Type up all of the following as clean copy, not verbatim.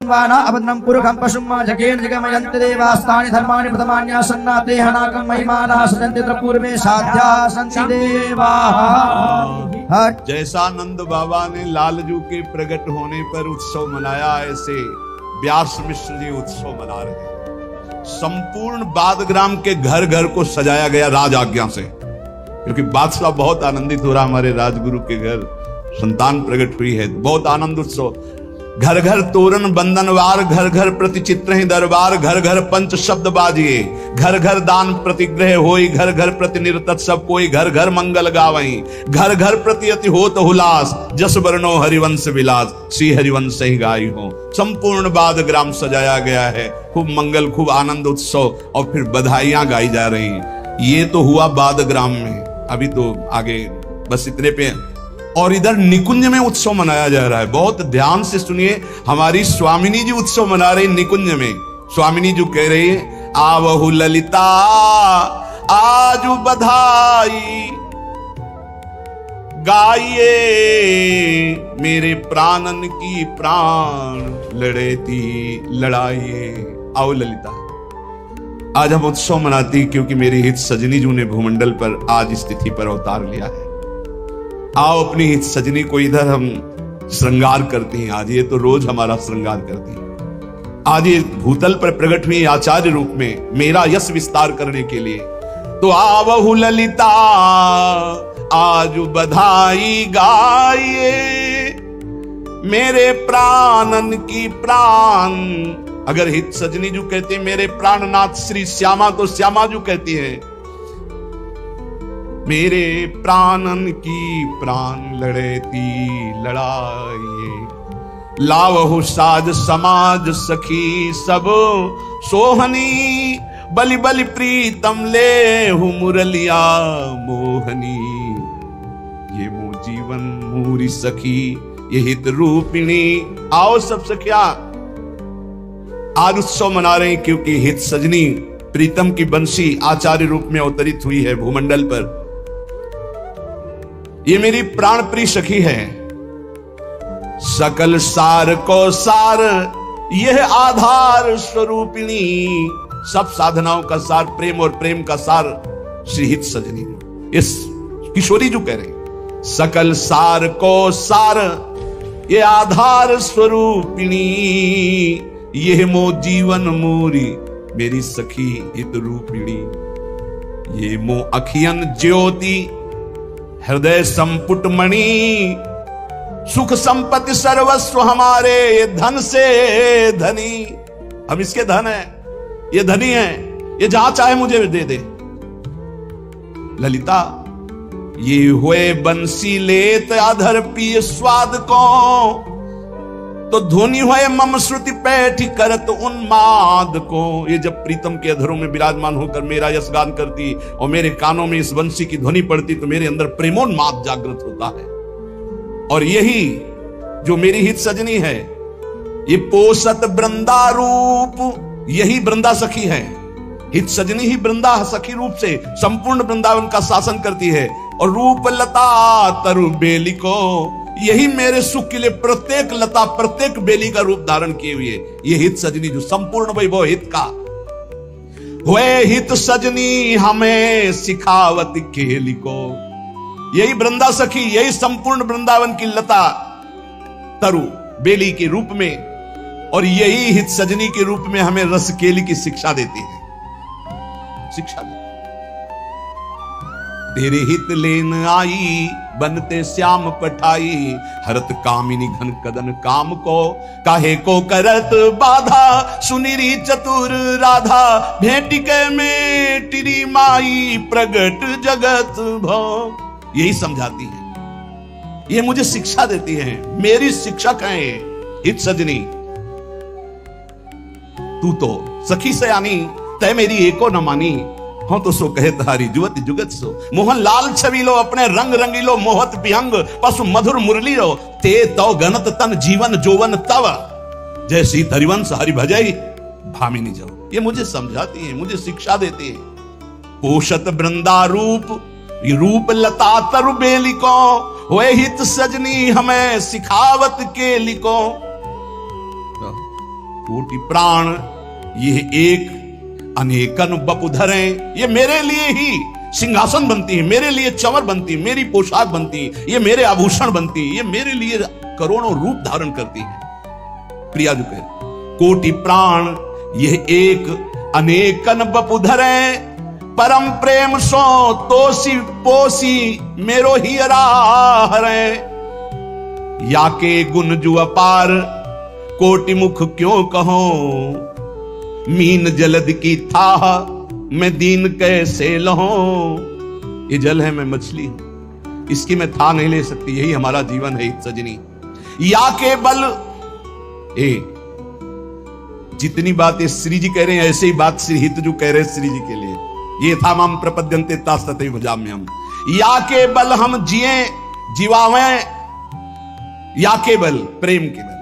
वाना अभद्रं पुरुखं पशुं जगेन जगमयन्ति देवास्तानि धर्माणि प्रथमान्यासन्ना तेहनाकं महिमानः सजन्ति पूर्वे साध्या सन्ति देवाः। जैसा नंद बाबा ने लालजू के प्रकट होने पर उत्सव मनाया, ऐसे व्यास मिश्र जी उत्सव मना रहे हैं। संपूर्ण बादग्राम के घर घर को सजाया गया राज आज्ञा से, क्योंकि बादशाह बहुत आनंदित हो रहा, हमारे राजगुरु के घर संतान प्रकट हुई है, बहुत आनंद उत्सव। घर घर तोरण बंधनवार, घर घर प्रति चित्र ही दरबार, घर घर पंच शब्द बाजिए, घर घर दान प्रतिग्रह होई, घर घर प्रति निरतत सब कोई, घर घर मंगल गावई, घर घर प्रति अति होत हुलास, जस वर्णो हरिवंश विलास, श्री हरिवंश ही गाई हो। संपूर्ण बाद ग्राम सजाया गया है, खूब मंगल, खूब आनंद उत्सव, और फिर बधाइयां गाई जा रही हैं। ये तो हुआ बाद ग्राम में, अभी तो आगे बस इतने पे। और इधर निकुंज में उत्सव मनाया जा रहा है, बहुत ध्यान से सुनिए। हमारी स्वामिनी जी उत्सव मना रही निकुंज में। स्वामिनी जी कह रही है, आवहु ललिता आजु बधाई गाइए, मेरे प्राणन की प्राण लड़ेती लड़ाइए। आओ ललिता, आज हम उत्सव मनाती क्योंकि मेरी हित सजनी जी ने भूमंडल पर आज इस तिथि पर अवतार लिया है। आओ अपनी हित सजनी को इधर हम श्रृंगार करती हैं। आज ये तो रोज हमारा श्रृंगार करती है, आज ये भूतल पर प्रकट हुई आचार्य रूप में मेरा यश विस्तार करने के लिए। तो आवहु ललिता आजु बधाई गाइए, मेरे प्राणन की प्राण। अगर हित सजनी जो कहते हैं मेरे प्राणनाथ श्री श्यामा, तो श्यामा जो कहती है मेरे प्राणन की प्राण लड़ेती लड़ाइए। लावहु साज समाज सखी सब सोहनी, बलि बलि प्रीतम ले हु मुरलिया मोहनी। ये मो जीवन मूरी सखी ये हित रूपिणी। आओ सब सखिया, आज उत्सव मना रहे हैं क्योंकि हित सजनी प्रीतम की बंसी आचार्य रूप में अवतरित हुई है भूमंडल पर। ये मेरी प्राण प्रिय सखी है। सकल सार को सार यह आधार स्वरूपिणी। सब साधनाओं का सार प्रेम, और प्रेम का सार श्री हित सजनी। इस किशोरी जो कह रहे सकल सार को सार ये आधार स्वरूपिणी। यह मो जीवन मूरी मेरी सखी हित रूपिणी। ये मो अखियन ज्योति हृदय संपुट मणि। सुख संपत्ति सर्वस्व हमारे, ये धन से धनी। हम इसके धन है, ये धनी है, ये जहां चाहे मुझे दे दे। ललिता ये हुए बंसी लेत अधर पिय स्वाद को, तो ध्वनि हुए मम श्रुति पैठी करत उन्माद को। ये जब प्रीतम के अधरों में विराजमान होकर मेरा यश गान करती और मेरे कानों में इस बंसी की ध्वनि पड़ती, तो मेरे अंदर प्रेमोन्माद जागृत होता है। और यही जो मेरी हित सजनी है, ये पोषत वृंदा रूप, यही वृंदा सखी है। हित सजनी ही वृंदा सखी रूप से संपूर्ण वृंदावन का शासन करती है। और रूप लता तरु बेली को, यही मेरे सुख के लिए प्रत्येक लता प्रत्येक बेली का रूप धारण किए हुए। ये हित सजनी जो संपूर्ण वैभव हित का हुए। हित सजनी हमें सिखावत खेली को, यही वृंदा सखी, यही संपूर्ण वृंदावन की लता तरु बेली के रूप में, और यही हित सजनी के रूप में हमें रस केली की शिक्षा देती है। शिक्षा देती। तेरे हित लेन आई बनते श्याम पठाई, हरत कामिनी घन कदन काम को, काहे को करत बाधा सुनिरी चतुर राधा, भेटिके में टिरी माई प्रगट जगत भो। यही समझाती है, ये मुझे शिक्षा देती है, मेरी शिक्षक है हित सजनी। तू तो सखी सयानी तय मेरी एको न मानी, हाँ तो सो कहे तारी जुवत जुगत सो। मोहन लाल छबीलो अपने रंग रंगीलो, मोहत विहंग पशु मधुर मुरली रो, ते तो गणत तन जीवन जोवन तव, जैसी हरिवंश हरि भजई भामिनी जाओ। ये मुझे समझाती है, मुझे शिक्षा देती है। पोषत वृंदा रूप, ये रूप लता तरु बेली को, वे हित सजनी हमें सिखावत के लिको। कोटि प्राण ये एक अनेकन बपुधरे, ये मेरे लिए ही सिंहासन बनती है, मेरे लिए चंवर बनती है, मेरी पोशाक बनती है, ये मेरे आभूषण बनती है, ये मेरे लिए करोड़ों रूप धारण करती है। प्रिया जो कह कोटि प्राण यह एक अनेकन बपुधरे, परम प्रेम सो तोसी पोसी मेरो ही हरे। या के गुण जु अपार कोटि मुख क्यों कहो, मीन जलद की था मैं दीन कैसे लहूं। ये जल है, मैं मछली हूं, इसकी मैं था नहीं ले सकती। यही हमारा जीवन है सजनी। या के बल जितनी बातें श्री जी कह रहे हैं ऐसे ही बात श्री हितजू कह रहे हैं श्री जी के लिए। ये था माम प्रपद्यन्ते तास्तते भुजाम्यहम्। या के बल हम जिए जीवावें, या के बल प्रेम के बल।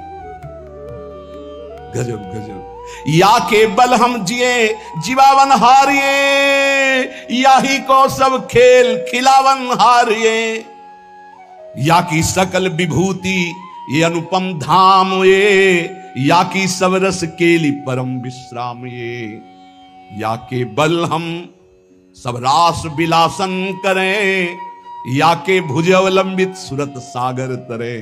गजब गजब। या के बल हम जिए जीवावन हारिए, याही को सब खेल खिलावन हारिए। या की सकल विभूति ये अनुपम धाम ये, या की सब रस केली परम विश्राम ये। या के बल हम सब रास विलासन करें, या के भुज अवलंबित सुरत सागर तरे।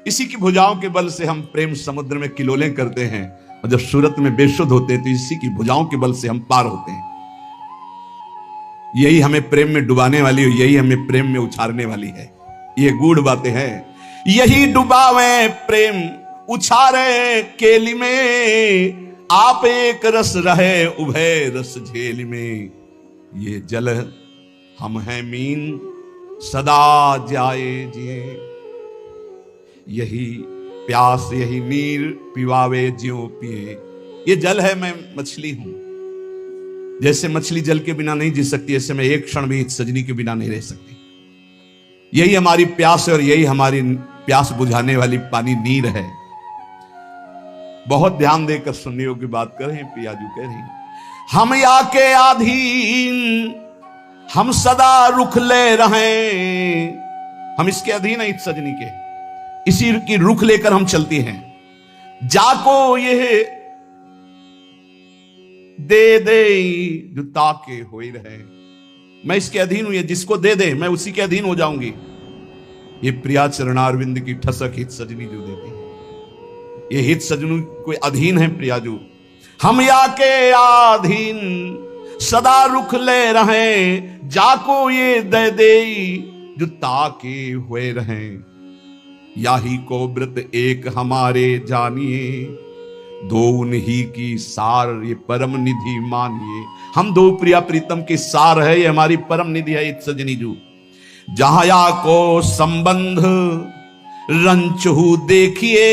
इसी की भुजाओं के बल से हम प्रेम समुद्र में किलोले करते हैं, और जब सूरत में बेशुद्ध होते हैं तो इसी की भुजाओं के बल से हम पार होते हैं। यही हमें प्रेम में डुबाने वाली है, यही हमें प्रेम में उछारने वाली है। ये गूढ़ बातें हैं। यही डुबावे प्रेम उछारे केली में, आप एक रस रहे उभय रस झेल में। ये जल हम हैं मीन सदा जाए जिए, यही प्यास यही नीर पिवावे ज्यों पिए। ये जल है, मैं मछली हूं। जैसे मछली जल के बिना नहीं जी सकती, ऐसे मैं एक क्षण भी सजनी के बिना नहीं रह सकती। यही हमारी प्यास है और यही हमारी प्यास बुझाने वाली पानी नीर है। बहुत ध्यान देकर सुनने योग्य बात कर रहे हैं। पियाजू कह रही हम या के अधीन हम सदा रुख ले रहे, हम इसके अधीन है इस सजनी के, इसी की रुख लेकर हम चलती हैं। जाको यह दे दे जो ताके होए रहे, मैं इसके अधीन हूं, ये जिसको दे दे मैं उसी के अधीन हो जाऊंगी। ये प्रिया चरणारविंद की ठसक हित सजनी जो देती है, ये हित सजनू कोई अधीन है प्रियाजू। हम या के अधीन सदा रुख ले रहे, जाको ये दे दे जो ताके हुए रहे। याही को व्रत एक हमारे जानिए, दो उन्हीं की सार ये परम निधि मानिए। हम दो प्रिया प्रीतम की सार है, ये हमारी परम निधि है इत सजनी जू। जहां या को संबंध रंचहु देखिए,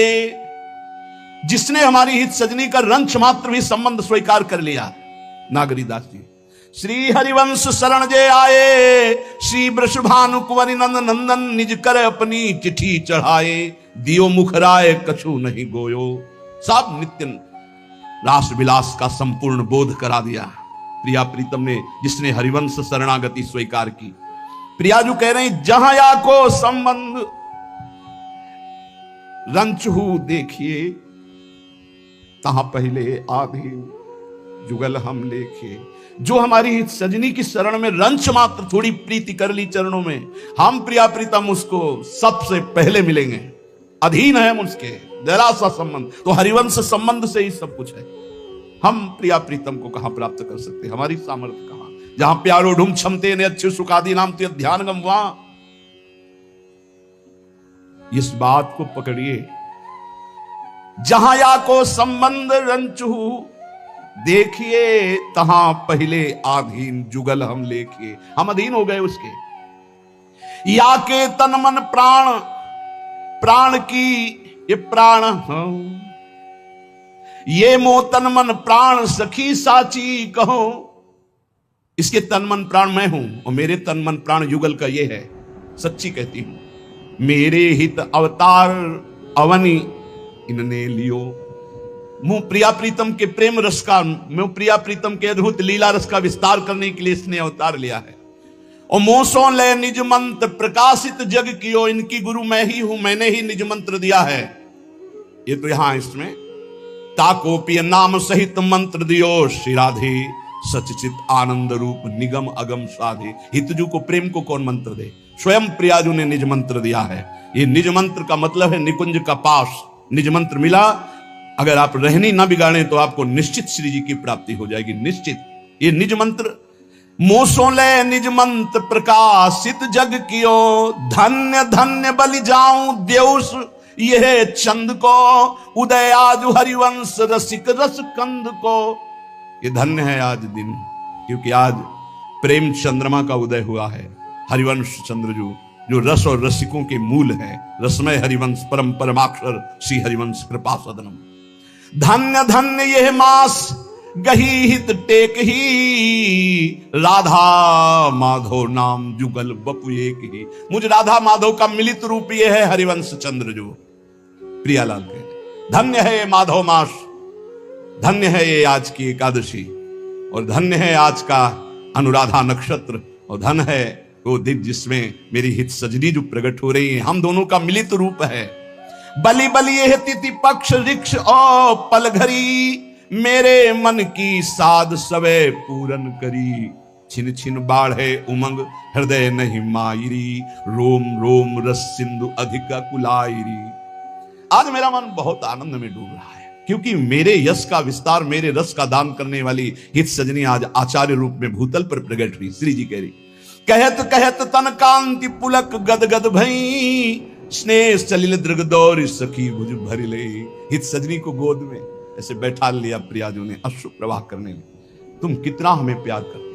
जिसने हमारी हित सजनी का रंच मात्र भी संबंध स्वीकार कर लिया। नागरीदास जी श्री हरिवंश शरण जे आए, श्री वृषभानु कुंवरी नंद नंदन निज कर अपनी चिट्ठी चढ़ाए। दियो मुखराय कछु नहीं गोयो, सब नित्य रास विलास का संपूर्ण बोध करा दिया प्रिया प्रीतम ने, जिसने हरिवंश शरणागति स्वीकार की। प्रियाजू कह रहे हैं जहां या को संबंध रंचहु देखिए, तहां पहले आधी जुगल हम लेखे। जो हमारी सजनी की शरण में रंच मात्र थोड़ी प्रीति कर ली चरणों में, हम प्रिया प्रीतम उसको सबसे पहले मिलेंगे, अधीन है हम उसके। जरा सा संबंध तो हरिवंश संबंध से ही सब कुछ है। हम प्रिया प्रीतम को कहां प्राप्त कर सकते, हमारी सामर्थ्य कहां। जहां प्यारो ढूंढ क्षमते ने अच्छे सुखादी नाम ते ध्यान गम, वहां इस बात को पकड़िए। जहां या को संबंध रंचहु देखिए, तहां पहले आधीन जुगल हम लेखिए। हम अधीन हो गए उसके। या के तन मन प्राण, प्राण की ये प्राण हूं, ये मो तन मन प्राण सखी साची कहो। इसके तन मन प्राण मैं हूं और मेरे तन मन प्राण युगल का ये है। सच्ची कहती हूं, मेरे हित अवतार अवनी इनने लियो। मुंह प्रिया प्रीतम के प्रेम रस का, मुंह प्रिया प्रीतम के अद्भुत लीला रस का विस्तार करने के लिए इसने अवतार लिया है। और मोसों ले निज मंत्र प्रकाशित जग कियो, इनकी गुरु मैं ही हूं, मैंने ही निज मंत्र दिया है। ये तो यहां इसमें ताकोपिय नाम सहित मंत्र दियो श्री राधे, सचचित आनंद रूप निगम अगम साधे। हितजू को प्रेम को कौन मंत्र दे? स्वयं प्रियाजू ने निज मंत्र दिया है। ये निज मंत्र का मतलब है निकुंज का पास। निज मंत्र मिला, अगर आप रहनी ना बिगाड़े तो आपको निश्चित श्री जी की प्राप्ति हो जाएगी, निश्चित। ये निज मंत्र मोसोले निज मंत्र प्रकाशित जग कियो, धन्य धन्य बलि जाऊं देउस यह चंद को, उदय आज हरिवंश रसिक रस कंद को। ये धन्य है आज दिन, क्योंकि आज प्रेम चंद्रमा का उदय हुआ है। हरिवंश चंद्रजू जो रस और रसिकों के मूल है, रसमय हरिवंश परम परमाक्षर श्री हरिवंश कृपा सदनम। धन्य धन्य यह मास गही हित टेक ही, राधा माधव नाम जुगल बपु एक ही। मुझ राधा माधव का मिलित रूप ये है हरिवंश चंद्र जो प्रियालाल के। धन्य है ये माधव मास, धन्य है ये आज की एकादशी, और धन्य है आज का अनुराधा नक्षत्र, और धन है वो दिन जिसमें मेरी हित सजनी जो प्रकट हो रही है। हम दोनों का मिलित रूप है। बलि बलि यह तिथि पक्ष रिक्ष और पल घरी, मेरे मन की साध सवे पूरन करी। छिन छिन बाढ़े उमंग हृदय नहीं मायरी, रोम रोम रस सिंधु अधिक कुलायरी। आज मेरा मन बहुत आनंद में डूब रहा है, क्योंकि मेरे यश का विस्तार, मेरे रस का दान करने वाली हित सजनी आज आचार्य रूप में भूतल पर प्रकट हुई। श्री जी कह रही, कहत कहत तन कांति पुलक गद गद भई, स्नेह चलिल दृग दौर सखी भुज भरी ले। हित सजनी को गोद में ऐसे बैठा लिया प्रियाजू ने, अश्रु प्रवाह करने लगे। तुम कितना हमें प्यार करते हो।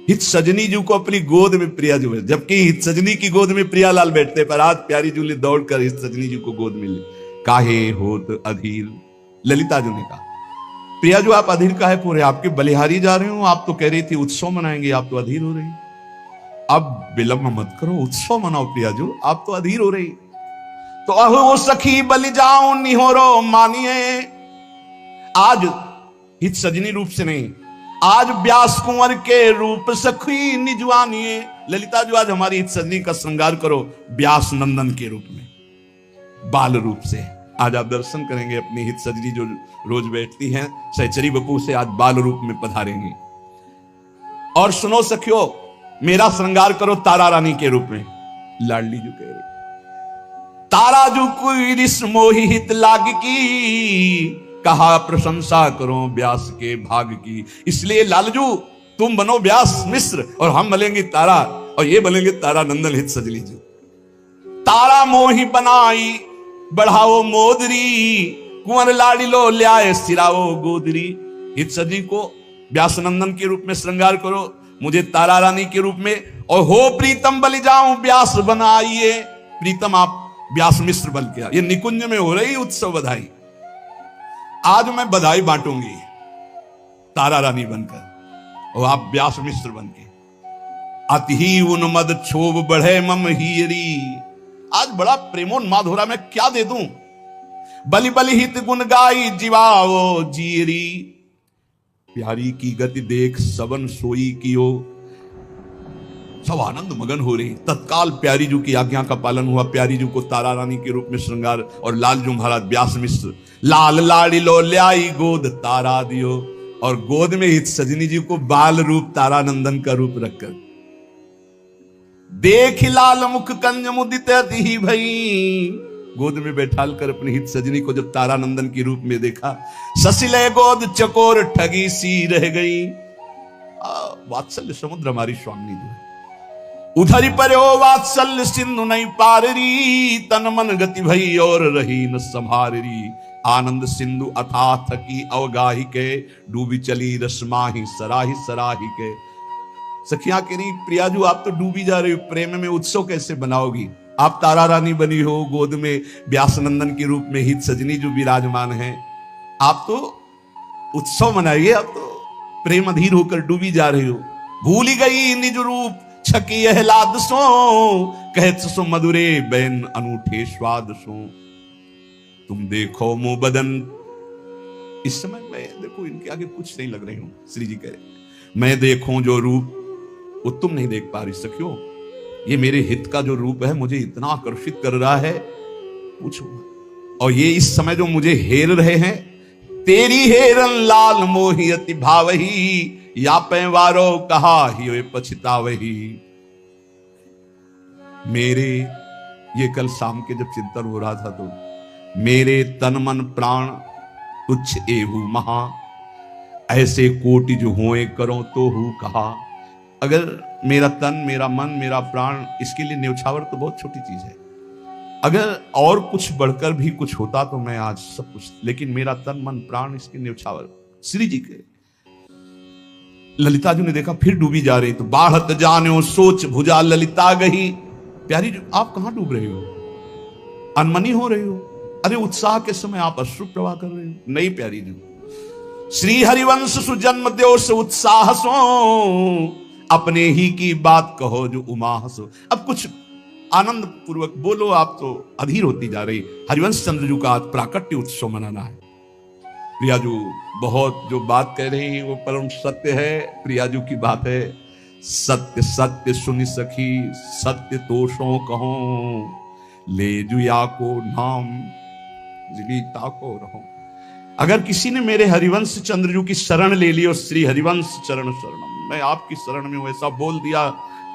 हित सजनी जू को अपनी गोद में प्रियाजू है, जबकि हित सजनी की गोद में प्रियालाल बैठते, पर आज प्यारी जू ने दौड़कर हित सजनी जी को गोद में ले। काहे होत अधीर, ललिता जू ने कहा, प्रियाजू आप अधीर काहे हो रहे? आपके बलिहारी जा रहे हो, आप तो कह रही थी उत्सव मनाएंगे, आप तो अधीर हो रही। अब विलंब मत करो, उत्सव मनाओ प्रियाजू, आप तो अधीर हो रही। तो अहो सखी बलि जाऊं निहोरो मानिए। आज हित सजनी रूप से नहीं, आज व्यास कुंवर के रूप सखी निजवानिए। ललिता जो आज हमारी हित सजनी का श्रृंगार करो व्यास नंदन के रूप में, बाल रूप से। आज आप दर्शन करेंगे अपनी हित सजनी जो रोज बैठती हैं सहचरी बपू से, आज बाल रूप में पधारेंगी। और सुनो सखियो, मेरा श्रृंगार करो तारा रानी के रूप में। लाडली जो कह रही, तारा जो कोई रिस मोहि हित लाग की, कहा प्रशंसा करो व्यास के भाग की। इसलिए लालजू तुम बनो व्यास मिश्र और हम बनेंगे तारा, और ये बनेंगे तारा नंदन हित सजनी जी। तारा मोहि बनाई बढ़ाओ मोदरी, कुंवर लाडिलो ल्याए सिराओ गोदरी। हित सजनी को व्यास नंदन के रूप में श्रृंगार करो, मुझे तारा रानी के रूप में। और हो प्रीतम बलि जाऊं व्यास बनाइए। प्रीतम आप व्यास मिश्र बन के, ये निकुंज में हो रही उत्सव बधाई। आज मैं बधाई बांटूंगी तारा रानी बनकर, और आप व्यास मिश्र बन के। अति ही उन्मद क्षोभ बढ़े मम हीरी। आज बड़ा प्रेमोन्माद हो रहा, मैं क्या दे दूं? बलि बलि हित गुण गाई जीवाओ जीरी। प्यारी की गति देख सबन सोई कियो। सब आनंद मगन हो रही। तत्काल प्यारी जू की आज्ञा का पालन हुआ। प्यारी जू को तारा रानी के रूप में श्रृंगार, और लाल जू महाराज व्यास मिश्र। लाल लाड़ी लो ल्याई गोद तारा दियो, और गोद में हित सजनी जी को बाल रूप तारा नंदन का रूप रखकर देख लाल मुख कंज मुदित ही भई। गोद में बैठाल कर अपनी हित सजनी को जब तारा नंदन के रूप में देखा, ससिले गोद चकोर ठगी सी रह गई। वात्सल्य समुद्र हमारी स्वामी जो है, उधरी पर ओ वात्सल्य सिंधु नहीं पाररी। तन मन गति भई और रही न संभाररी। आनंद सिंधु अथा थकी अवगाही के, डूबी चली रसमाही सराही सराही के। सखियां कह रही, प्रियाजू आप तो डूबी जा रही हो, प्रेम में उत्सव कैसे बनाओगी? आप तारा रानी बनी हो, गोद में व्यास नंदन के रूप में हित सजनी जो विराजमान है, आप तो उत्सव मनाइए, आप तो प्रेम अधीर होकर डूबी जा रही हो। भूल गई निज रूप छकी अहलाद सो, कहत सो मधुरे बैन अनूठे स्वाद सो। तुम देखो मो बदन। इस समय मैं देखो इनके आगे कुछ नहीं लग रही हूं। श्री जी कह रहे, मैं देखूं जो रूप वो तुम नहीं देख पा रही सखियो। ये मेरे हित का जो रूप है मुझे इतना आकर्षित कर रहा है, पूछो। और ये इस समय जो मुझे हेर रहे हैं, तेरी हेरन लाल मोही अति भावही, या पैवारो कहा ही वे पछतावही। मेरे, ये कल शाम के जब चिंतन हो रहा था तो, मेरे तन मन प्राण तुच्छ एहू महा, ऐसे कोटि जो होए करो तो हूं कहा। अगर मेरा तन, मेरा मन, मेरा प्राण, इसके लिए न्यौछावर तो बहुत छोटी चीज है। अगर और कुछ बढ़कर भी कुछ होता तो मैं आज सब कुछ, लेकिन मेरा तन मन प्राण इसके न्यौछावर। श्री जी के ललिता जी ने देखा फिर डूबी जा रही, तो बाढ़त जाने सोच भुजा ललिता गही। प्यारी जी, आप कहां डूब रहे हो? अनमनी हो रहे हो? अरे उत्साह के समय आप अश्रु प्रवाह कर रहे हो। नहीं प्यारी जी, श्री हरिवंश सुजन्म देव से उत्साह सो, अपने ही की बात कहो जो उमा हसो। अब कुछ आनंद पूर्वक बोलो, आप तो अधीर होती जा रही। हरिवंश चंद्र जी का आज प्राकट्य उत्सव मनाना है। प्रियाजू बहुत जो बात कह रही है वो परम सत्य है। प्रियाजू की बात है, सत्य सत्य सुनि सखी, सत्य तोषों कहो, ले जुया को नाम जीता को रहो। अगर किसी ने मेरे हरिवंश चंद्रजू की शरण ले ली और श्री हरिवंश चरण शरणम, मैं आपकी शरण में हूं, ऐसा बोल दिया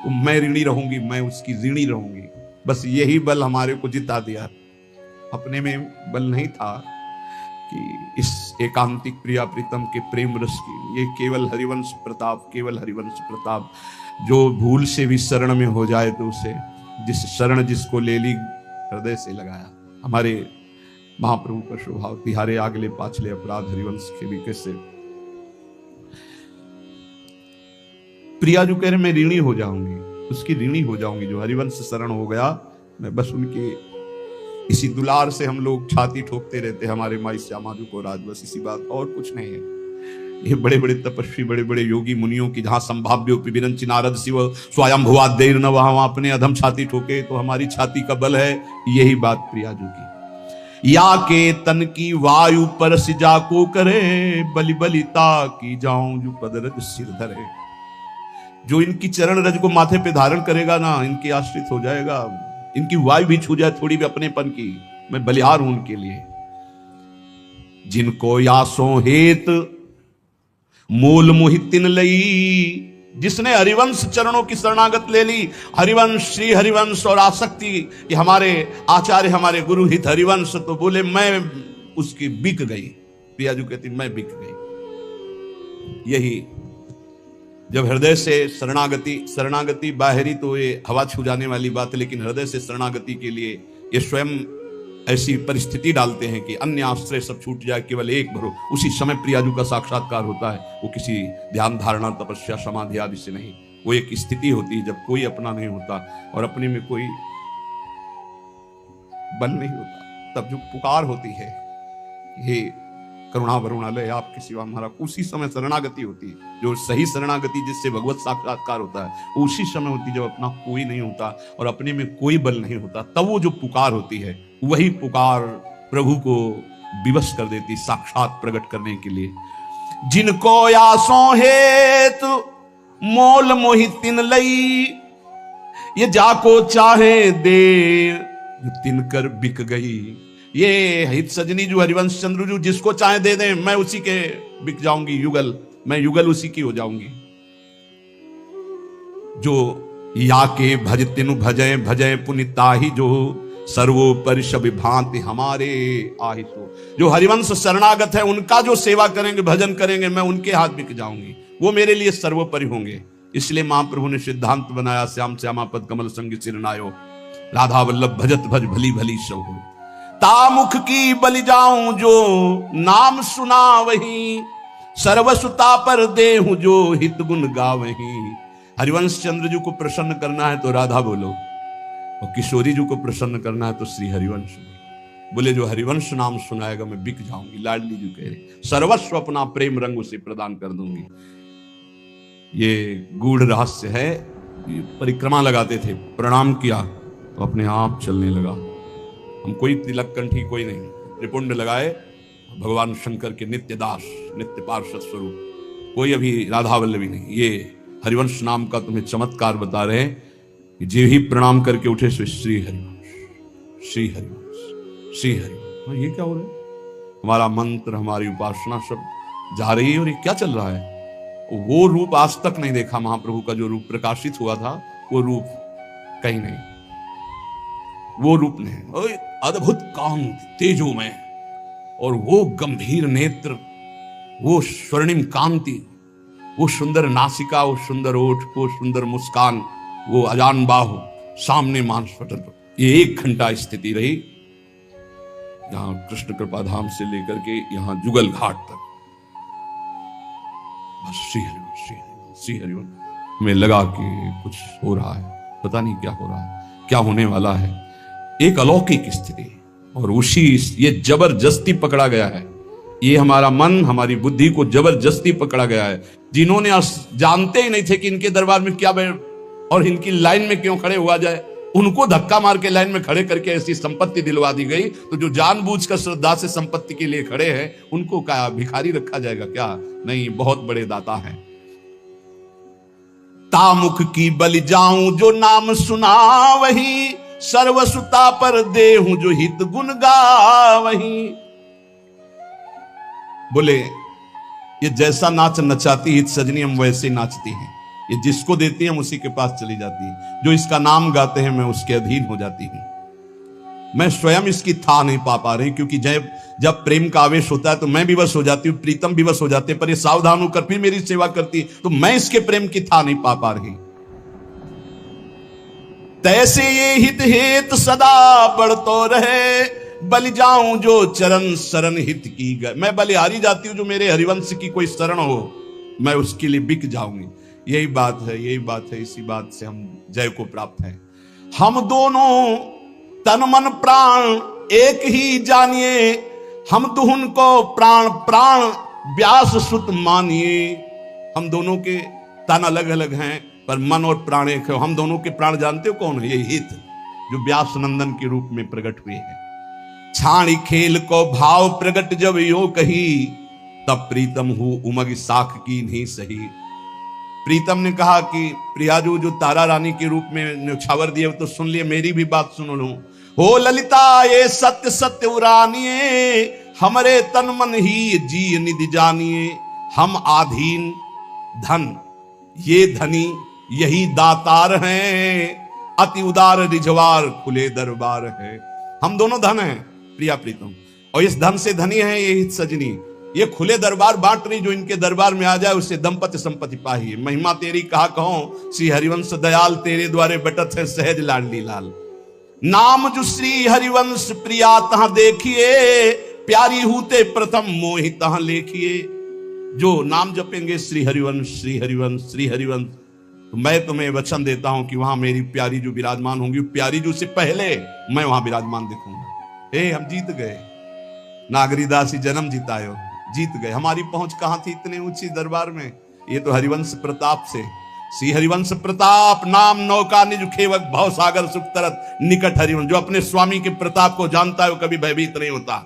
तो मैं ऋणी रहूंगी, मैं उसकी ऋणी रहूंगी। बस यही बल हमारे को जिता दिया। अपने में बल नहीं था कि इस एकांतिक प्रिया प्रीतम के प्रेम रस की, ये केवल हरिवंश प्रताप, केवल हरिवंश प्रताप। जो भूल से भी शरण में हो जाए तो उसे, जिस शरण जिसको ले ली हृदय से लगाया। हमारे महाप्रभु का स्वभाव, तिहारे आगले पाछले अपराध हरिवंश के भी कैसे। प्रिया जो कह रहे मैं ऋणी हो जाऊंगी, उसकी ऋणी हो जाऊंगी। जो हरिवंश शरण हो गया, मैं बस उनके इसी दुलार से हम लोग छाती ठोकते रहते हैं हमारे माई श्यामा जी को राज, बस इसी बात, और कुछ नहीं है। ये बड़े बड़े तपस्वी, बड़े बड़े योगी मुनियों की जहां संभाव्य विरंची नारद शिव स्वयं भुआ देर न, वहां अपने अधम छाती ठोके तो हमारी छाती का बल है। यही बात प्रियाजू की। या के तन की वायु पर सिजा को करे, बलि बलिता की जाऊं जो पदरज सिर धरे। जो इनकी चरण रज को माथे पे धारण करेगा ना, इनके आश्रित हो जाएगा। इनकी वायु भी छू जाए थोड़ी भी अपनेपन की, मैं बलिहार हूं उनके लिए। जिनको यासों हेत मोल मोहितिन लई, जिसने हरिवंश चरणों की शरणागत ले ली, हरिवंश, श्री हरिवंश और आसक्ति कि हमारे आचार्य, हमारे गुरु हित हरिवंश, तो बोले मैं उसकी बिक गई। प्रियाजू कहती मैं बिक गई। यही जब हृदय से शरणागति बाहरी तो ये हवा छू जाने वाली बात है, लेकिन हृदय से शरणागति के लिए ये स्वयं ऐसी परिस्थिति डालते हैं कि अन्य आश्रय सब छूट जाए, केवल एक भरो। उसी समय प्रियाजू का साक्षात्कार होता है। वो किसी ध्यान धारणा तपस्या समाधि आदि से नहीं, वो एक स्थिति होती है जब कोई अपना नहीं होता और अपने में कोई बल नहीं होता, तब जो पुकार होती है, हे करुणा वरुणालय आपके सिवा हमारा, उसी समय शरणागति होती है। जो सही शरणागति जिससे भगवत साक्षात्कार होता है, उसी समय होती है जब अपना कोई नहीं होता और अपने में कोई बल नहीं होता। तब वो जो पुकार होती है, वही पुकार प्रभु को विवश कर देती साक्षात प्रकट करने के लिए। जिनको यासों हेतु मोल मोहितिन लई, ये जाको चाहे देर तिनकर बिक गई। ये हित सजनी जो हरिवंश चंद्र जो जिसको चाहे दे दे, मैं उसी के बिक जाऊंगी, युगल, मैं युगल उसी की हो जाऊंगी। जो या के भज तिनु भजय भजय पुनिताहि, जो सर्वोपरि सब भांति हमारे आहितो। जो हरिवंश शरणागत है उनका जो सेवा करेंगे, भजन करेंगे, मैं उनके हाथ बिक जाऊंगी, वो मेरे लिए सर्वोपरि होंगे। इसलिए महाप्रभु ने सिद्धांत बनाया, श्याम श्यामा पद कमल संग चिरनायो, राधा वल्लभ भजत भज भली भली सब हो। तामुख की बलि जाऊं जो नाम सुना वही, सर्वसुता पर देहूं जो हित गुण गावही। हरिवंश चंद्र जी को प्रसन्न करना है तो राधा बोलो, और किशोरी जी को प्रसन्न करना है तो श्री हरिवंश बोले। जो हरिवंश नाम सुनाएगा मैं बिक जाऊंगी। लाडली जी कह रहे, सर्वस्व अपना प्रेम रंग उसे प्रदान कर दूंगी। ये गूढ़ रहस्य है। परिक्रमा लगाते थे, प्रणाम किया तो अपने आप चलने लगा। हम कोई तिलक कंठी कोई नहीं, त्रिपुंड लगाए, भगवान शंकर के नित्य दास, नित्य पार्षद स्वरूप, कोई अभी राधा वल्लभी नहीं। ये हरिवंश नाम का तुम्हें चमत्कार बता रहे हैं कि जो ही प्रणाम करके उठे सो श्री हरिवंश, श्री हरिवंश, श्री हरिवंश। हाँ, ये क्या हो रहा है? हमारा मंत्र, हमारी उपासना सब जा रही है और ये क्या चल रहा है? वो रूप आज तक नहीं देखा महाप्रभु का, जो रूप प्रकाशित हुआ था वो रूप कहीं नहीं, वो रूप नहीं। अद्भुत कांति तेजोमय, और वो गंभीर नेत्र, वो स्वर्णिम कांति, वो सुंदर नासिका, वो सुंदर ओठ, वो सुंदर मुस्कान, वो अजान बाहु, सामने मांस पटल। ये 1 घंटा स्थिति रही यहां कृष्ण कृपा धाम से लेकर के यहां जुगल घाट तक। बस श्री हरिओम, श्री हरिओम, श्री हरिओम। हमें लगा कि कुछ हो रहा है, पता नहीं क्या हो रहा है, क्या होने वाला है। एक अलौकिक स्थिति, और उसी ये जबरदस्ती पकड़ा गया है। ये हमारा मन, हमारी बुद्धि को जबरदस्ती पकड़ा गया है। जिन्होंने जानते ही नहीं थे कि इनके दरबार में क्या और इनकी लाइन में क्यों खड़े हुआ जाए, उनको धक्का मार के लाइन में खड़े करके ऐसी संपत्ति दिलवा दी गई। तो जो जानबूझकर श्रद्धा से संपत्ति के लिए खड़े हैं, उनको क्या भिखारी रखा जाएगा क्या? नहीं, बहुत बड़े दाता हैं। तामुख की बलि जाऊं जो नाम सुना वही, सर्वसुता पर देहूं जो हित गुण गा वही। बोले ये जैसा नाच नचाती हित सजनी, हम वैसे नाचती हैं। ये जिसको देती है हम उसी के पास चली जाती है। जो इसका नाम गाते हैं मैं उसके अधीन हो जाती हूं। मैं स्वयं इसकी था नहीं पा रही, क्योंकि जब प्रेम का आवेश होता है तो मैं विवश हो जाती हूँ, प्रीतम विवश हो जाते हैं, पर ये सावधान होकर फिर मेरी सेवा करती है, तो मैं इसके प्रेम की था नहीं पा रही। तैसे ये हित हेत सदा बढ़तो रहे, बलि जाऊं जो चरण शरण हित की गए। मैं बलिहारी जाती हूं, जो मेरे हरिवंश की कोई शरण हो मैं उसके लिए बिक जाऊंगी। यही बात है, यही बात है। इसी बात से हम जय को प्राप्त हैं। हम दोनों तन मन प्राण एक ही जानिए, हम दुहुन को प्राण प्राण व्यास सुत मानिए। हम दोनों के तन अलग अलग हैं पर मन और प्राण एक है। हम दोनों के प्राण जानते हो कौन है? ये हित, जो व्यास नंदन के रूप में प्रकट हुए हैं। छाणी खेल को भाव प्रकट जब यो कही, तब प्रीतम हूं उमग साख की नहीं सही। प्रीतम ने कहा कि प्रियाजू जो तारा रानी के रूप में न्यौछावर दिए, तो सुन लिए, मेरी भी बात सुन लो। हो ललिता ये सत्य सत्य उरानिए, हमरे तन मन ही जी निधि जानिए। हम आधीन धन ये धनी यही दातार हैं, अति उदार रिझवार खुले दरबार है। हम दोनों धन हैं प्रिया प्रीतम, और इस धन से धनी है ये हित सजनी। ये खुले दरबार बांट रही, जो इनके दरबार में आ जाए उससे दंपति संपत्ति पाही। महिमा तेरी कहा कहो, श्री हरिवंश दयाल तेरे द्वारे बटत है सहज लाडली लाल। नाम जो श्री हरिवंश प्रिया तहां देखिए, प्यारी हूते प्रथम मोहि तहां लेखिए। जो नाम जपेंगे श्री हरिवंश श्री हरिवंश श्री हरिवंश, तो मैं तुम्हें वचन देता हूं कि वहां मेरी प्यारी जो विराजमान होंगी, प्यारी जो से पहले मैं वहां विराजमान देखूंगा। हम जीत गए, नागरीदासी जन्म जितायो, जीत गए। हमारी पहुंच कहां थी इतने ऊंची दरबार में? ये तो हरिवंश प्रताप से। श्री हरिवंश प्रताप नाम नौका निज खेवक, भव सागर सुख तरत निकट हरिवंश। जो अपने स्वामी के प्रताप को जानता है वो कभी भयभीत नहीं होता।